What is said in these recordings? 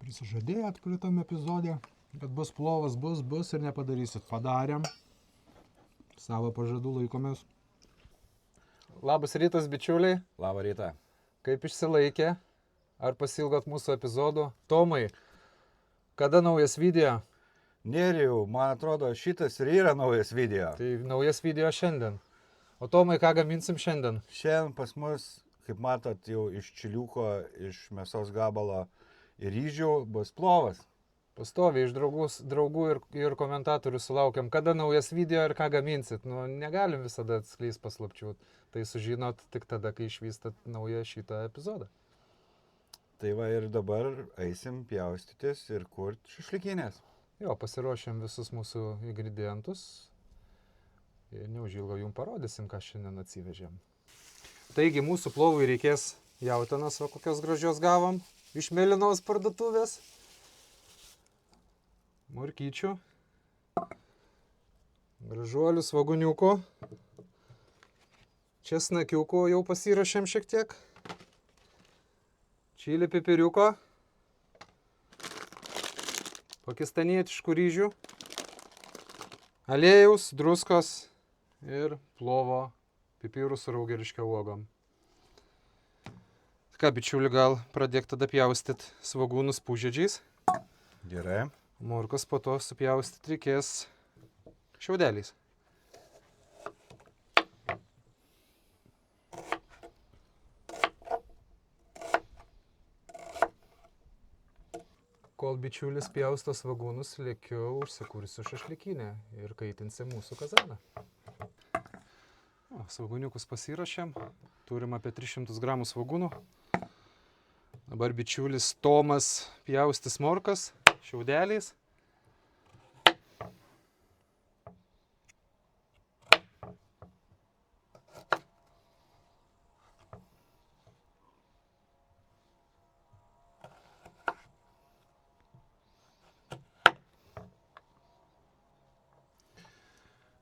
Prisižadėjot praeitam epizodė, kad bus plovas, bus ir nepadarysit. Padarėm. Savo pažadų laikomės. Labas rytas, bičiuliai. Labą rytą. Kaip išsilaikė? Ar pasilgot mūsų epizodų? Tomai, kada naujas video? Nerijau, man atrodo, šitas ir yra naujas video. Tai naujas video šiandien. O Tomai, ką gaminsim šiandien? Šiandien pas mus, kaip matot, jau iš čiliuko, iš mėsos gabalo ir ryžių bus plovas. Pastoviai iš draugų ir komentatorių sulaukiam, kada naujas video ir ką gaminsit. Nu, negalim visada atskleist paslapčių. Tai sužinot tik tada, kai išvystat naują šitą epizodą. Tai va ir dabar eisim pjaustytis ir kurt šašlykinės. Jo, pasiruošėm visus mūsų ingredientus. Ir neužilgo jums parodysim, ką šiandien atsivežėm. Taigi, mūsų plovui reikės jautienos, va kokios gražios gavom iš mėlynos parduotuvės. Morkyčių. Gražuolių svoguniukų. Česnakiukų jau pasirašėm šiek tiek. Čili pipiriuko. Pakistanietiškų ryžių. Aliejaus, druskos ir plovo pipirų su raugeriškia uogom. Ką, bičiuli, gal pradėk tada pjaustyt svogūnus pusžiedžiais. Gerai. Morkas po to supjaustyt reikės šiaudeliais. Kol bičiulis pjausto svogūnus, lėkiau užsikursiu šašlykinę ir kaitinsim mūsų kazaną. Svogūniukus pasirašėm. Turim apie 300 gramų svogūnų. Dabar bičiulis Tomas pjaustys morkas šiaudeliais.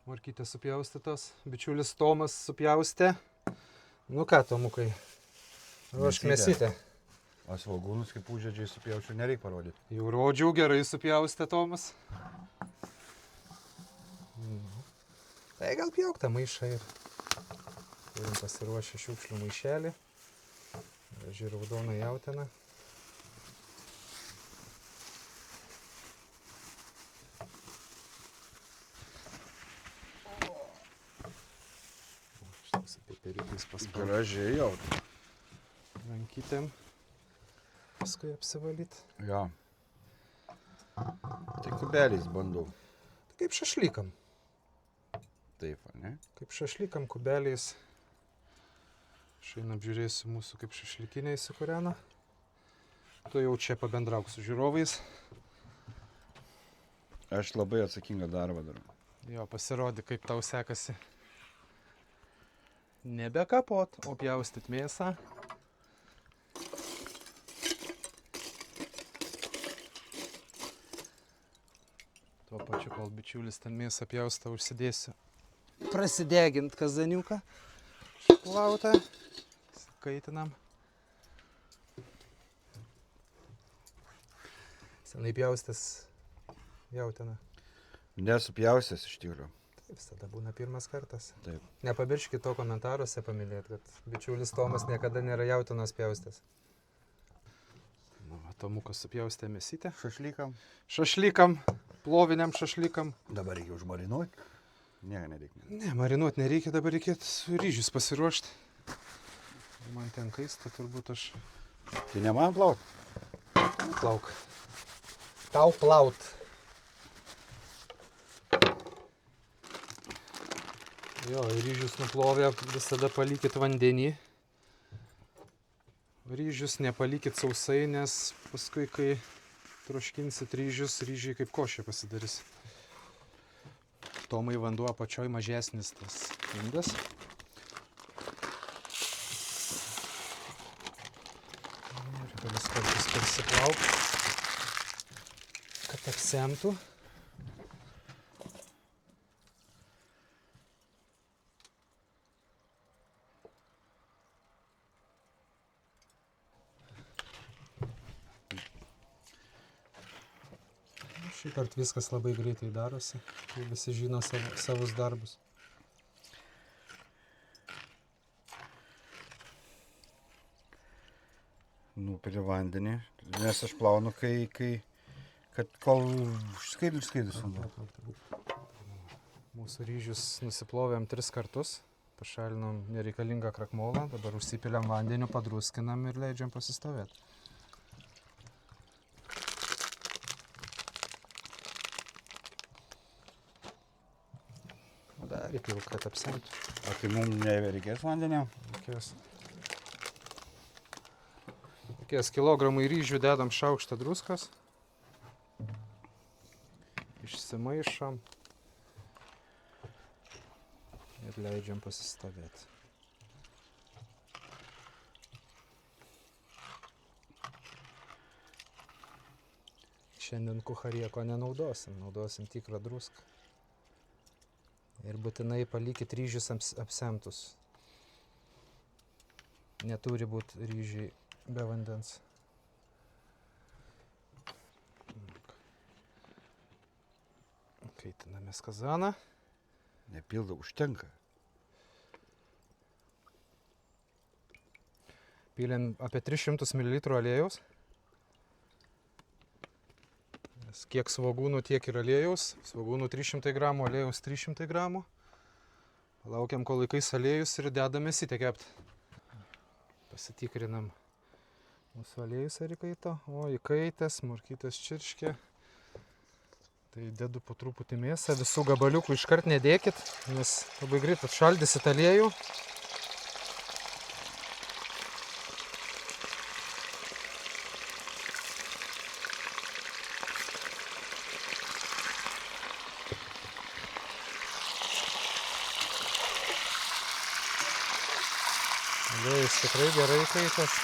Morkytė supjaustytos, bičiulis Tomas supjaustė. Nu ką, Tomukai, ruošk mėsytę. O svogūnus kaip užėdžiai supjaučiu nereik parodyti. Jau rodžiau, gerai supjaustė Tomas. Tai gal pjauk tą maišą ir turim pasiruošę šiukšlių maišelį. Graži raudona jautiena. Gražiai jau. Rankytėm. Paskui apsivalyt. Jo. Tai kubeliais bandau. Tai kaip šašlykam. Taip, ne? Kaip šašlykam kubeliais. Šiandien apžiūrėsiu mūsų kaip šašlykinė įsikūrena. Tu jau čia pabendrauk su žiūrovais. Aš labai atsakingą darbą darau. Jo, pasirodė, kaip tau sekasi. Nebekapot, o pjaustyt mėsą. Tuo pačiu, kol bičiulis ten mėsą pjaustą, užsidėsiu prasidegint kazaniuką. Šoklautą. Kaitinam. Senai pjaustęs jautieną. Nesupjaustęs iš tikrųjų. Visada būna pirmas kartas. Taip. Nepamirškit to komentaruose paminėti, kad bičiulis Tomas niekada nėra jautienos pjaustęs. Nu, Tomukas supjaustė mėsytę. Šašlykam. Šašlykam, ploviniam šašlykam. Dabar reikia užmarinuoti. Ne, nereikia. Ne, marinuoti nereikia, dabar reikėtų ryžius pasiruošti. Man ten kaista, turbūt aš... Tai ne man plaut? Plauk. Tau plaut. Jo, ryžius nuplovę visada palikit vandenį. Ryžius nepalikit sausai, nes paskui, kai troškinsit ryžius, ryžiai kaip košė pasidarys. Tomai vanduo apačioj mažesnis tas indas. Ir kelis kartus persiplauk, kad apsemtų. Šį kartą viskas labai greitai darosi, kai visi žino savus darbus. Nupili vandenį, nes aš plaunu, kad kol skaidus vanduo. Mūsų ryžius nusiplovėm 3 kartus, pašalinom nereikalingą krakmolą, dabar užsipiliam vandeniu, padruskinam ir leidžiam pasistovėti. Dar įpilk, kad apsemtų. O tai mums nereikės vandenio? Reikės kilogramų į ryžių dedam šaukštą druskos. Išsimaišom. Ir leidžiam pasistovėti. Šiandien kucharieko nenaudosim, naudosim tikrą druską. Ir būtinai palikit ryžius apsemtus. Neturi būti ryžiai be vandens. Kaitinamės kazaną. Nepilda, užtenka. Pylėm apie 300 ml aliejaus. Kiek svogūnų, tiek ir aliejaus. Svogūnų 300 gramų, aliejaus 300 gramų. Laukiam, kol įkais aliejus ir dedamės įtekepti. Pasitikrinam mūsų aliejus ar įkaito. O, įkaitęs, morkytės čirškė. Tai dedu po truputį mėsą. Visų gabaliukų iškart nedėkit, nes labai greit atšaldysit aliejų. Aliejus tikrai gerai įkaitęs.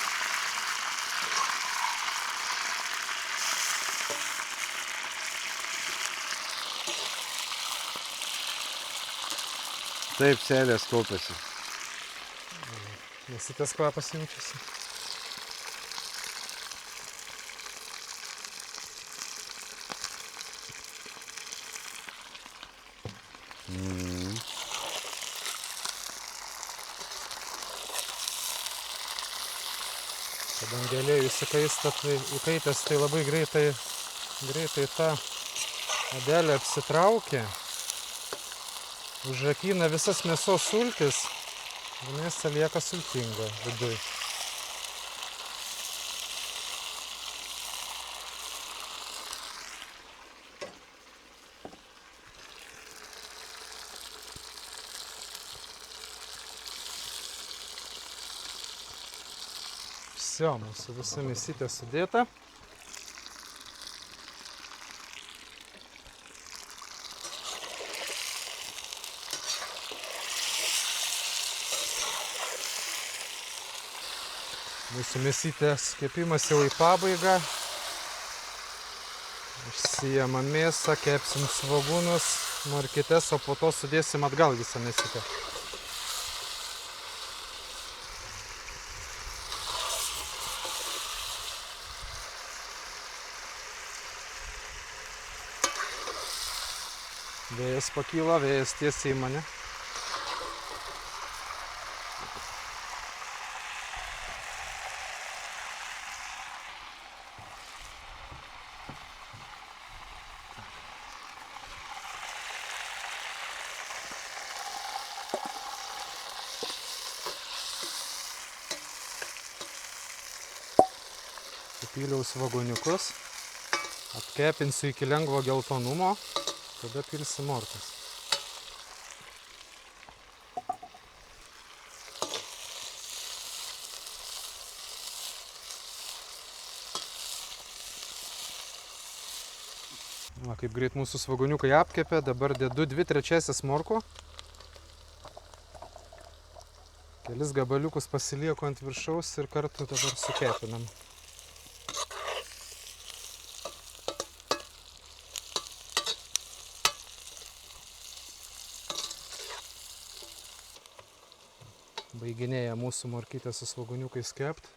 Taip, seilės kaupiasi. Mėsytės kvapas jaučiasi. Kadangi aliejus įkaitęs, tai labai greitai ta odelė apsitraukia, užrakina visas mėsos sultis ir mėsa lieka sultinga viduj. Visi, mūsų visa mėsytė sudėta. Mūsų mėsytės kepimas jau į pabaigą. Išsijama mėsą, kepsim svogūnus, morkytes, o po to sudėsim atgal visą mėsytę. Vėjas pakyla, vėjas tiesiai į mane. Supyliau svogūniukus, apkepinsiu iki lengvo geltonumo. Tada pilsim morkas. Va, kaip greit mūsų svogūniukai apkepė, dabar dedu 2/3 morkų. Kelis gabaliukus pasilieku ant viršaus ir kartu dabar sukepinam. Baiginėja mūsų morkytę su svogūniukais kept.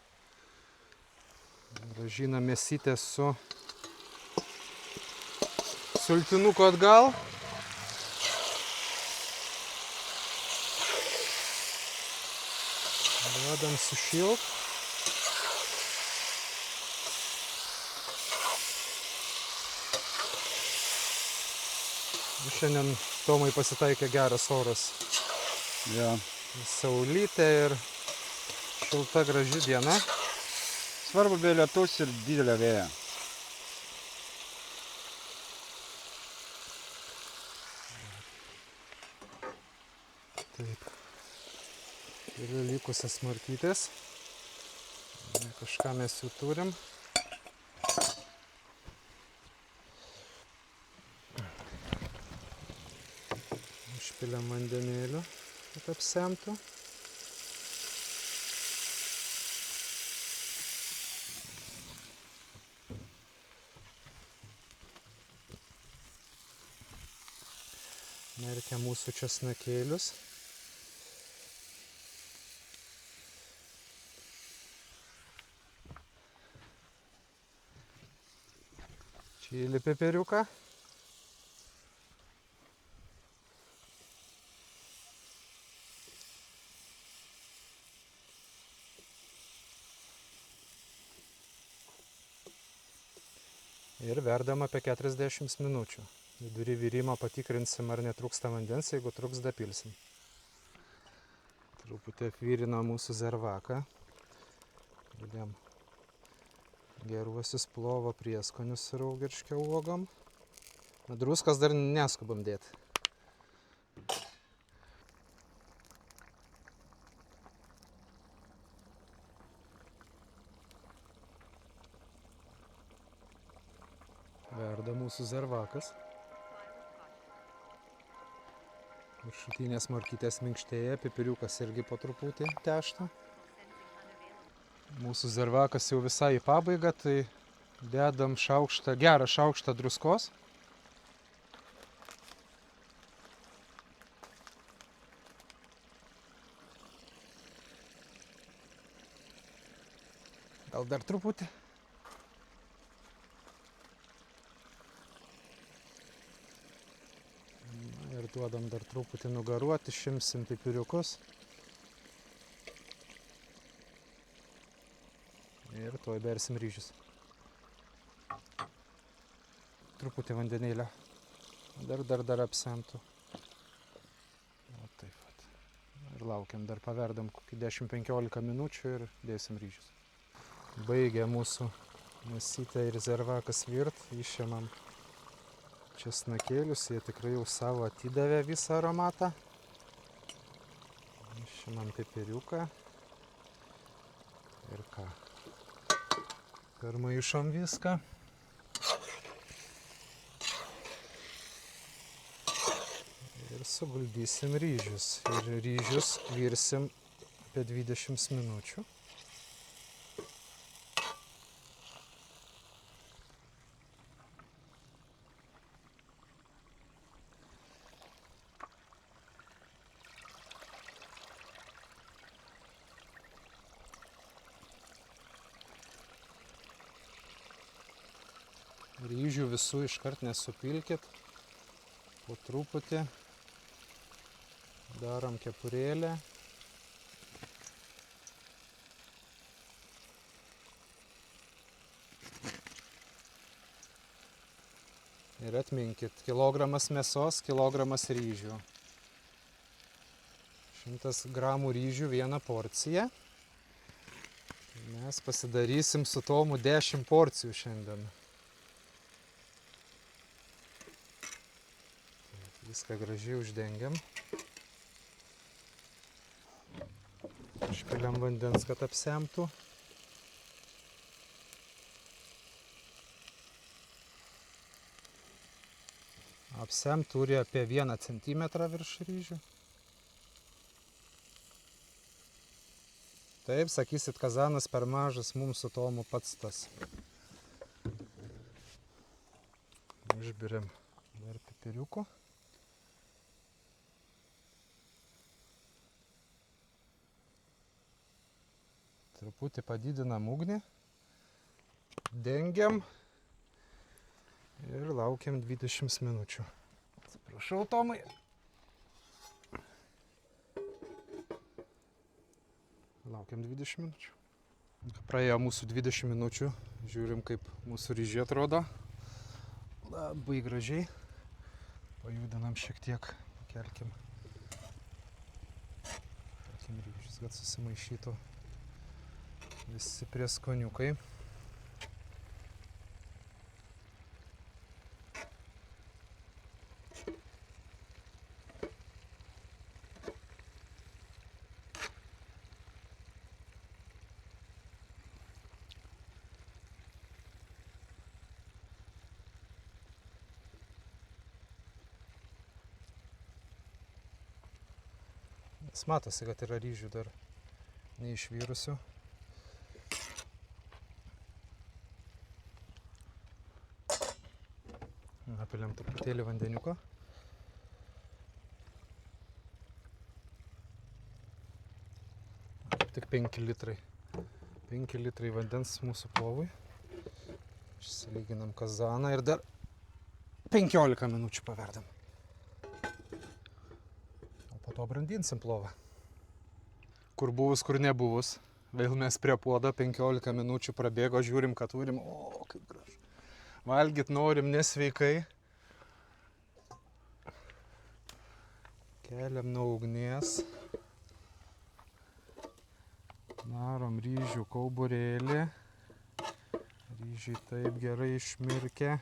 Grąžina mėsytę su sultinuko atgal. Duodam sušilt. Šiandien Tomai pasitaikė geras oras. Ja. Saulytė ir šilta graži diena. Svarbu be lietus ir didelė vėja. Taip. Turiu likusias morkytės. Kažką mes jų turim. Užpiliam vandenėlių, kad apsemtų. Merkia mūsų česnakėlius. Čili piperiuką. Ir verdam apie 40 minučių. Vidury virimo patikrinsim, ar netrūksta vandens, jeigu trūks, dapilsim. Truputį apvirino mūsų zervaką. Dėm geruosius plovo prieskonius su raugerškio uogom. Druskos dar neskubam dėti. Verda mūsų zervakas. Viršutinės morkytės minkštėja, pipiriukas irgi po truputį tešta. Mūsų zervakas jau visai į pabaigą, tai dedam gerą šaukštą druskos. Gal dar truputį. Ir duodam dar truputį nugaruoti, išimsim pipiriukus. Ir tuoj bersim ryžius. Truputį vandenėlio. Dar apsemtų. O taip pat. Ir laukiam, dar paverdam kokį 10-15 minučių ir dėsim ryžius. Baigia mūsų mėsytė ir zervakas virt. Išėmam česnakėlius, jie tikrai jau savo atidavė visą aromatą. Išimam pipiriuką. Ir ką? Permaišom viską. Ir suguldysim ryžius. Ir ryžius virsim apie 20 minučių. Ryžių visų iškart nesupilkit, po truputį darom kepurėlę. Ir atminkit, kilogramas mėsos, kilogramas ryžių. 100 gramų ryžių vieną porciją. Mes pasidarysim su Tomu 10 porcijų šiandien. Viską gražiai uždengiam. Išpiliam vandens, kad apsemtų. Apsemt turi apie 1 centimetrą virš ryžių. Taip, sakysit, kazanas per mažas, mums su Tomu pats tas. Užbiriam dar pipiriuko. Truputį padidinam ugnį, dengiam Ir laukiam 20 minučių. Atsiprašau, Tomai. Laukiam 20 minučių. Praėjo mūsų 20 minučių. Žiūrim, kaip mūsų ryžiai atrodo. Labai gražiai. Pajudinam šiek tiek. Kelkim ryžius, kad susimaišytų visi prieskoniukai. Matosi, kad yra ryžių dar neišvyrusių. Apiliam truputėlį vandeniuko. Tik 5 litrai. 5 litrai vandens mūsų plovui. Išsilyginam kazaną ir dar 15 minučių paverdam. Po to brandinsim plovą. Kur buvus, kur nebuvus. Vėl mes prie puodo, 15 minučių prabėgo, žiūrim, ką turim. O, kaip gražu. Valgyt norim nesveikai. Keliam nuo ugnies. Darom ryžių kauburėlį. Ryžiai taip gerai išmirkę.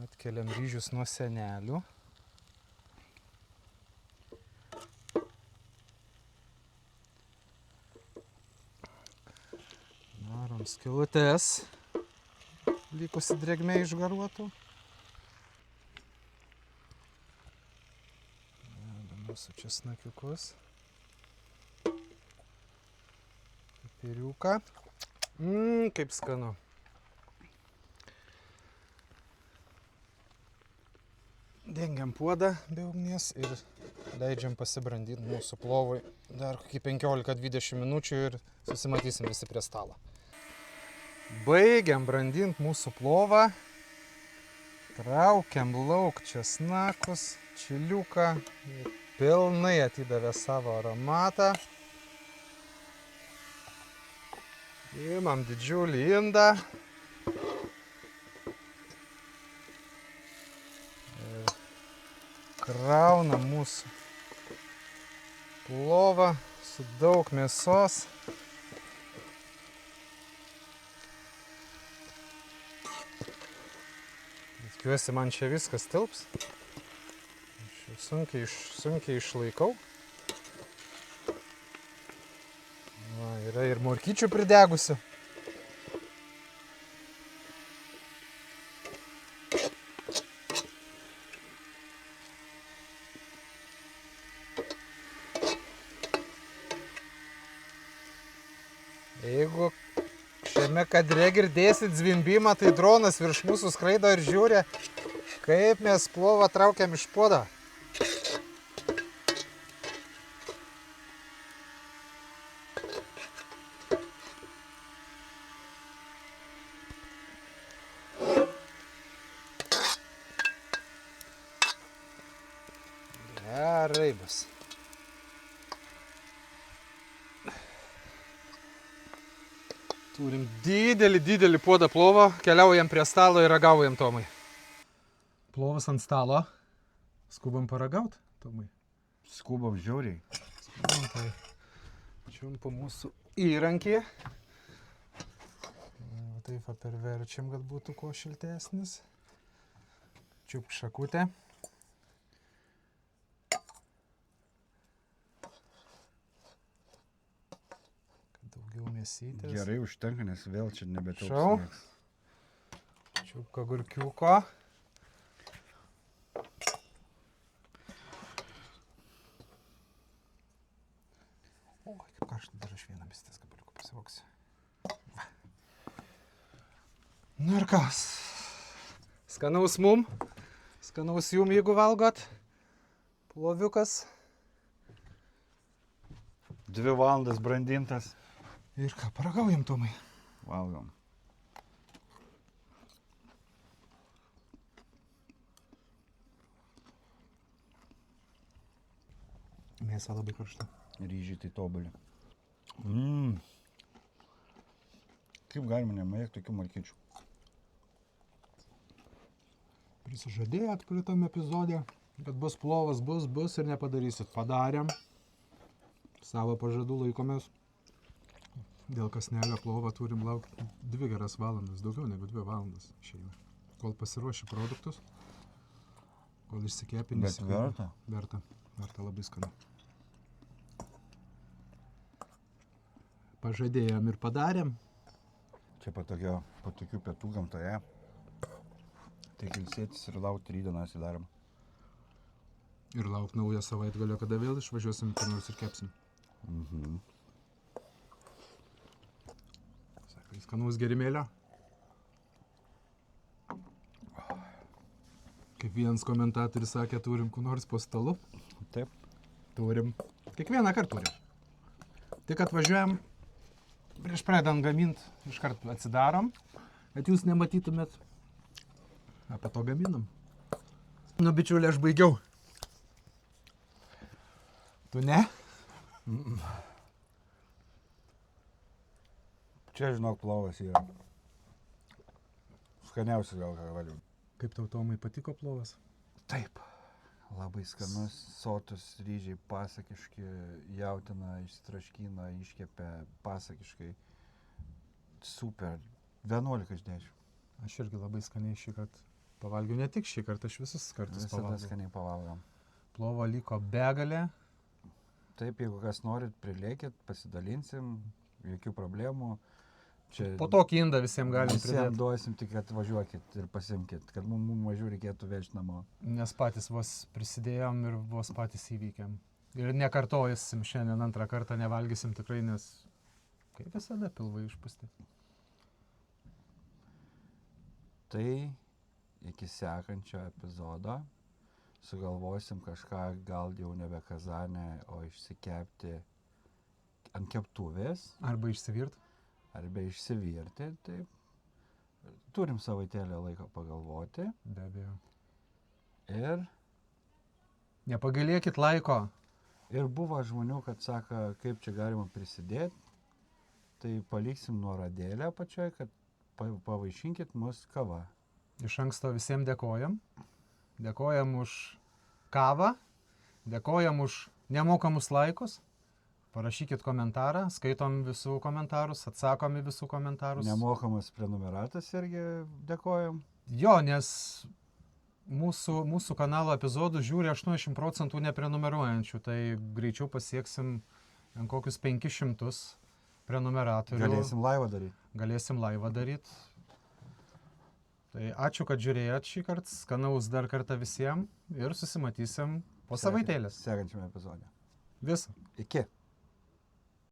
Atkeliam ryžius nuo senelių. Darom skylutes. Likusi drėgmė išgaruotų. Dedam mūsų česnakiukus. Pipiriuką. Kaip skanu. Dengiam puodą be ugnies ir leidžiam pasibrandinti mūsų plovui dar kokį 15-20 minučių ir susimatysim visi prie stalo. Baigiam brandinti mūsų plovą. Traukiam lauk česnakus, čiliuką. Pilnai atidavė savo aromatą. Imam didžiulį indą. Kraunam mūsų plovą su daug mėsos. Tikiuosi, man čia viskas tilps. Aš sunkiai išlaikau. Va, yra ir morkyčių pridegusių. Jeigu šiame kadre girdėsit zvimbimą, tai dronas virš mūsų skraido ir žiūri, kaip mes plovą traukiam iš puodo. Gerai bus. Turim didelį puodą plovo, keliaujam prie stalo ir ragaujam, Tomai. Plovas ant stalo. Skubam paragaut, Tomai? Skubam žiauriai. Skubam, tai čiumpu mūsų įrankį. Taip perverčiam, kad būtų kuo šiltesnis. Čiupk šakutę. Mėsytės. Gerai užtenka, nes vėl čia nebetilps Šau. nieks. Čiupka agurkiuko. O, kaip karšta, dar aš vieną mėsytės gabaliuką pasivoksiu. Nu ir kas? Skanaus mum. Skanaus jum, jeigu valgot. Ploviukas. 2 valandas brandintas. Ir ką, paragaujam, Tomai. Valgom. Mėsa labai karšta. Ryžiai tai tobuli. Kaip galima nemėgti tokių markyčių? Prisižadėjot praeitam epizodė, kad bus plovas, bus ir nepadarysit. Padarėm. Savo pažadų laikomės. Dėl kasnelio plovą turim laukti 2 geras valandas, daugiau negu 2 valandas išeina. Kol pasiruoši produktus, kol išsikepinys. Bet verta? Verta labai skanu. Pažadėjom ir padarėm. Čia po tokių pietų gamtoje. Tai ilsėtis ir laukti rytdienos į darbą. Ir lauk naują savaitgalio, kada vėl išvažiuosim kur nors ir kepsim. Sakai, skanaus gerimėlio. Kaip vienas komentatorius sakė, turim kur nors po stalu. Taip. Turim. Kiekvieną kartą turim. Tik atvažiuojam, prieš pradedant gamint, iškart atsidarom, kad jūs nematytumėt. Apie to gaminam. Nu, bičiulė, aš baigiau. Tu ne? Čia, žinok, plovas yra. Skaniausias gal ką valiu. Kaip tau, Tomai, patiko plovas? Taip. Labai skanus, sotus ryžiai, pasakiški, jautina, išsitraškina, iškepia pasakiškai. Super. 11 iš 10. Aš irgi labai skaniai šį kartą pavalgiau. Ne tik šį kartą, aš visus kartus Visada pavalgiau. skaniai pavalgom. Plovo liko begalė. Taip, jeigu kas norit, prilėkit, pasidalinsim, jokių problemų. Čia Po tokį indą visiems galim visiems pridėti. duosim, tik atvažiuokit ir pasimkit, kad mums mažiau reikėtų vežti namo. Nes patys vos prisidėjom ir vos patys įvykėm. Ir nekartojusim šiandien antrą kartą, nevalgysim tikrai, nes kaip visada pilvai išpūsti. Tai iki sekančio epizodo sugalvosim kažką gal jau nebe kazanę, o išsikepti ant keptuvės Arba išsivirt. arba išsivirti. Taip. Turim savaitėlę laiko pagalvoti Be abejo. ir Nepagailėkit laiko. Ir buvo žmonių, kad sako, kaip čia galima prisidėti, tai paliksim nuorodėlę pačioj, kad pavaišinkit mus kava. Iš anksto visiems dėkojam. Dėkojam už kavą. Dėkojam už nemokamus laikus. Parašykit komentarą, skaitom visų komentarus, atsakom į visų komentarus. Nemokamas prenumeratas irgi dėkojam. Jo, nes mūsų kanalo epizodų žiūri 80% neprenumeruojančių, tai greičiau pasieksim kokius 500 prenumeratorių. Galėsim laivą daryti. Tai ačiū, kad žiūrėjot šį kartą, skanaus dar kartą visiems ir susimatysim po savaitėlės. Sekančiame epizode. Visą. Iki.